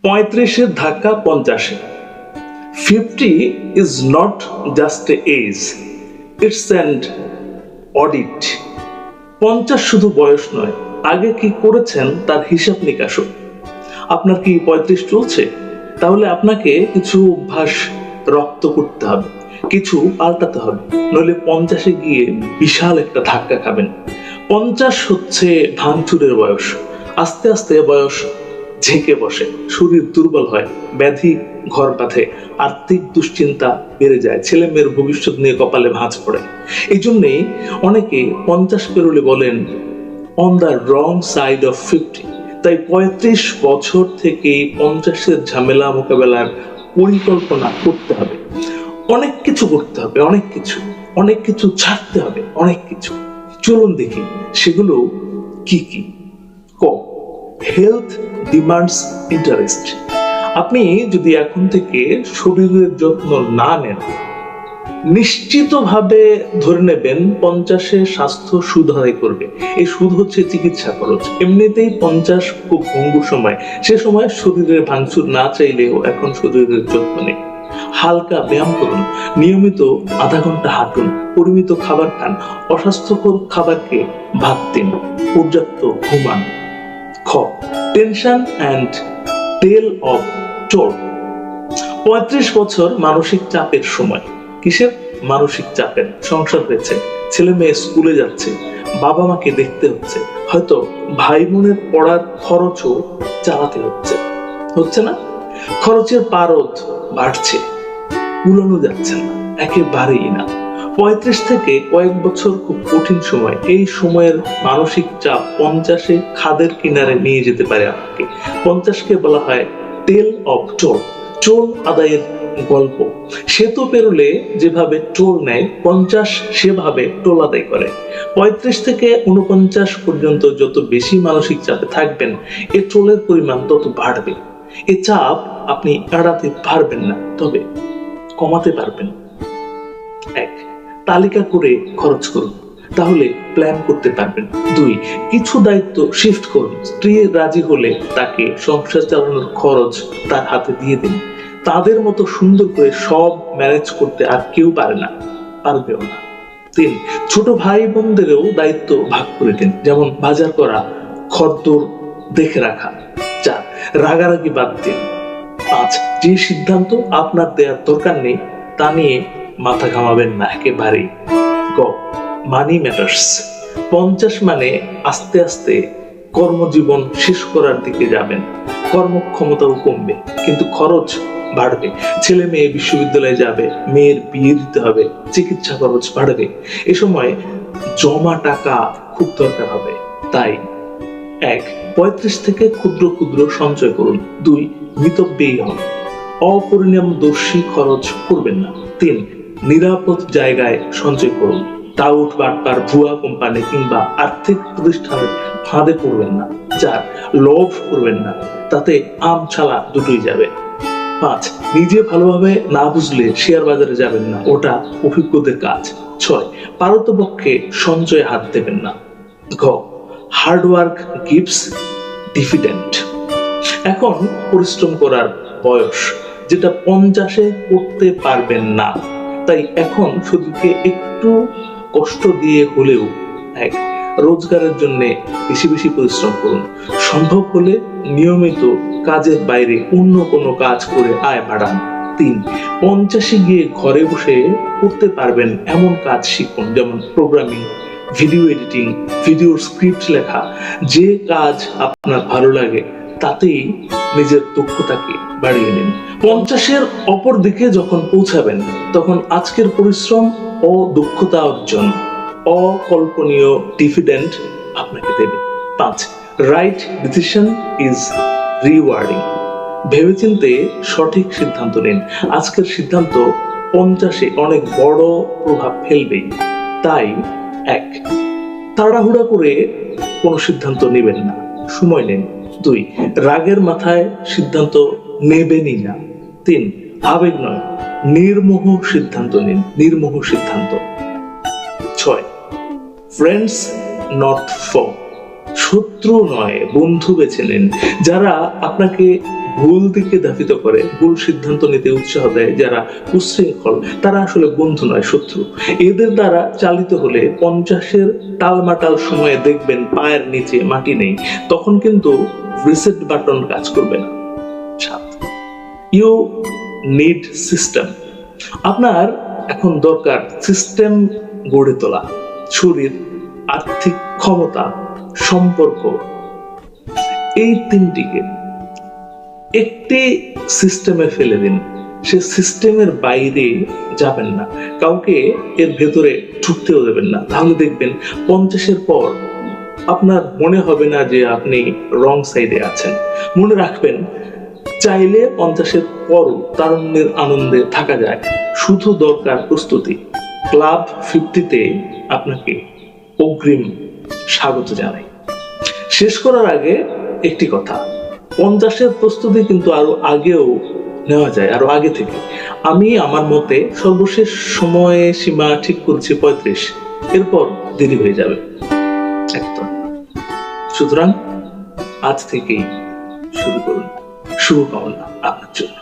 35-এর ধাক্কা 50-এ। 50 is not just a age, it's an audit. 50 শুধু বয়স নয়, আগে কি করেছেন তার হিসাব নিকাশও। আপনার কি 35 চলছে? তাহলে আপনাকে কিছু অভ্যাস রপ্ত করতে হবে, কিছু পাল্টাতে হবে, নইলে 50-এ গিয়ে বিশাল একটা ধাক্কা খাবেন। 50 হচ্ছে ভাঙচুরের বয়স। আস্তে আস্তে বয়স ঝেঁকে বসে, শরীর দুর্বল হয়, ব্যাধি ঘর বাঁধে, আর্থিক দুশ্চিন্তা বেড়ে যায়, ছেলে মেয়ের ভবিষ্যৎ নিয়ে কপালে ভাঁজ পড়ে। এই জন্যেই অনেকে 50 পেরোলে বলেন on the wrong side of 50। তাই 35 বছর থেকে 50-এর ঝামেলা মোকাবেলার পরিকল্পনা করতে হবে। অনেক কিছু করতে হবে, অনেক কিছু ছাড়তে হবে, অনেক কিছু। চলুন দেখি সেগুলো কি কি। Health demands interest. আপনি যদি এখন থেকে শরীরের যত্ন না নেন, নিশ্চিতভাবে ধরে নেবেন 50-এ স্বাস্থ্য সুদ আদায় করবে। এই সুদ হচ্ছে চিকিৎসা খরচ। এমনিতেই 50 খুব ভঙ্গুর সময়, সে সময় শরীরের ভাঙচুর না চাইলেও এখন শরীরের যত্ন নেই। হালকা ব্যায়াম করুন, নিয়মিত আধা ঘন্টা হাঁটুন, পরিমিত খাবার খান, অস্বাস্থ্যকর খাবারকে বাদ দিন, পর্যাপ্ত ঘুমান। Tension and tell of toll. 35 বছর মানসিক চাপের সময়। কিসের মানসিক চাপের? সংসার হয়েছে, ছেলে মেয়ে স্কুলে যাচ্ছে, বাবা মাকে দেখতে হচ্ছে, হয়তো ভাই বোনের পড়ার খরচও চালাতে হচ্ছে না? খরচের পারদ বাড়ছে, কুলানো যাচ্ছে না, একেবারেই না। 35 থেকে কয়েক বছর খুব কঠিন সময়। এই সময়ের মানসিক চাপ 50-এ খাদের কিনারে নিয়ে যেতে পারে আপনাকে। 50-কে বলা হয় টেল অফ টোল, টোল আদায়ের গল্প। সেতু পেরোলে যেভাবে টোল নেয়, 50 সেভাবে টোল আদায় করে। 35 থেকে 49 পর্যন্ত যত বেশি মানসিক চাপে থাকবেন, এ টোলের পরিমাণ তত বাড়বে। এ চাপ আপনি এড়াতে পারবেন না, তবে কমাতে পারবেন। 1. তালিকা করে খরচ করুন, তাহলে প্ল্যান করতে পারবেন। 2. কিছু দায়িত্ব শিফট করুন। স্ত্রী রাজি হলে তাকে সংসার চালানোর খরচ তার হাতে দিয়ে দিন। তাদের মতো সুন্দর করে সব ম্যানেজ করতে আর কেউ পারে না, পারবেও না। 3. ছোট ভাই বোনদেরও দায়িত্ব ভাগ করে দিন, যেমন বাজার করা, খরদর দেখে রাখা। 4. রাগারাগি বাদ দিন। 5. যে সিদ্ধান্ত আপনার দেওয়ার দরকার নেই তা নিয়ে মাথা ঘামাবেন না একেবারেই। মানি ম্যাটার্স। 50 মানে আস্তে আস্তে কর্মজীবন শেষ করার দিকে যাবেন। কর্মক্ষমতাও কমবে, কিন্তু খরচ বাড়বে। ছেলে মেয়ে বিশ্ববিদ্যালয়ে যাবে, মেয়ের বিয়ে দিতে হবে, চিকিৎসা খরচ বাড়বে। এ সময় জমা টাকা খুব দরকার হবে। তাই 1. 35 থেকে ক্ষুদ্র ক্ষুদ্র সঞ্চয় করুন। 2. মিতব্যয়ী হন, অপরিণামদর্শী খরচ করবেন না। 3. নিরাপদ জায়গায় সঞ্চয় করুন, টাউট বাটপার, ভুয়া কোম্পানি কিংবা আর্থিক প্রতিষ্ঠানের ফাঁদে পড়বেন না। 4. লোভ করবেন না, তাতে আম ছালা দুটোই যাবে। 5. নিজে ভালোভাবে না বুঝলে শেয়ার বাজারে যাবেন না, ওটা অভিজ্ঞদের কাজ। 6. পারতপক্ষে সঞ্চয়ে হাত দেবেন না। Hard work gives dividend. এখন পরিশ্রম করার বয়স, যেটা 50-এ করতে পারবেন না। তাই এখন শরীরকে একটু কষ্ট দিয়ে হলেও 1. রোজগারের জন্য বেশি বেশি পরিশ্রম করুন। সম্ভব হলে নিয়মিত কাজের বাইরে অন্য কোনো কাজ করে আয় বাড়ান। 3. 50-এ গিয়ে ঘরে বসে করতে পারবেন এমন কাজ শিখুন, যেমন programming, video editing, video script লেখা। যে কাজ আপনার ভালো লাগে তাতেই নিজের দক্ষতাকে বাড়িয়ে নিন। 50-এর অপর দিকে যখন পৌঁছাবেন, তখন আজকের পরিশ্রম ও দক্ষতা অর্জন অকল্পনীয় ডিভিডেন্ড আপনাকে দেবে। 5. Right decision is rewarding. ভেবেচিন্তে সঠিক সিদ্ধান্ত নিন। আজকের সিদ্ধান্ত 50-এ অনেক বড় প্রভাব ফেলবেই। তাই 1. তাড়াহুড়া করে কোনো সিদ্ধান্ত নেবেন না, সময় নিন। 2. রাগের মাথায় সিদ্ধান্ত নেবেনই না। 3. আবেগ নয়, নির্মোহ সিদ্ধান্ত নিন, নির্মোহ সিদ্ধান্ত। 6. ফ্রেন্ডস নট ফো। শত্রু নয়, বন্ধু বেছে নিন। যারা আপনাকে ভুল দিকে ধাবিত করে, ভুল সিদ্ধান্ত নিতে উৎসাহ দেয়, যারা উচ্ছৃঙ্খল, তারা আসলে বন্ধু নয়, শত্রু। এদের দ্বারা চালিত হলে 50-এর টালমাটাল সময়ে দেখবেন পায়ের নিচে মাটি নেই, তখন কিন্তু রিসেট বাটন কাজ করবে না। You need system. আপনার এখন দরকার সিস্টেম গড়ে তোলা। শরীর, আর্থিক ক্ষমতা, সম্পর্ক, এই তিনটিকে একটি সিস্টেমে ফেলে দিন। সে সিস্টেমের বাইরে যাবেন না, কাউকে এর ভেতরে ঢুকতেও দেবেন না। তাহলে দেখবেন 50-এর পর আপনার মনে হবে না যে আপনি রং সাইডে আছেন। মনে রাখবেন, চাইলে 50-এর পরও তারুণ্যের আনন্দে থাকা যায়, শুধু দরকার প্রস্তুতি। ক্লাব 50-তে আপনাকে অগ্রিম স্বাগত জানাই। শেষ করার আগে একটি কথা, 50-এর প্রস্তুতি কিন্তু আরো আগেও নেওয়া যায়, আরো আগে থেকে। আমি আমার মতে সর্বশেষ সময়ে সীমা ঠিক করছি 35, এরপর দেরি হয়ে যাবে একদম। সুতরাং আজ থেকেই শুরু করুন। শুভকামনা আপনার জন্য।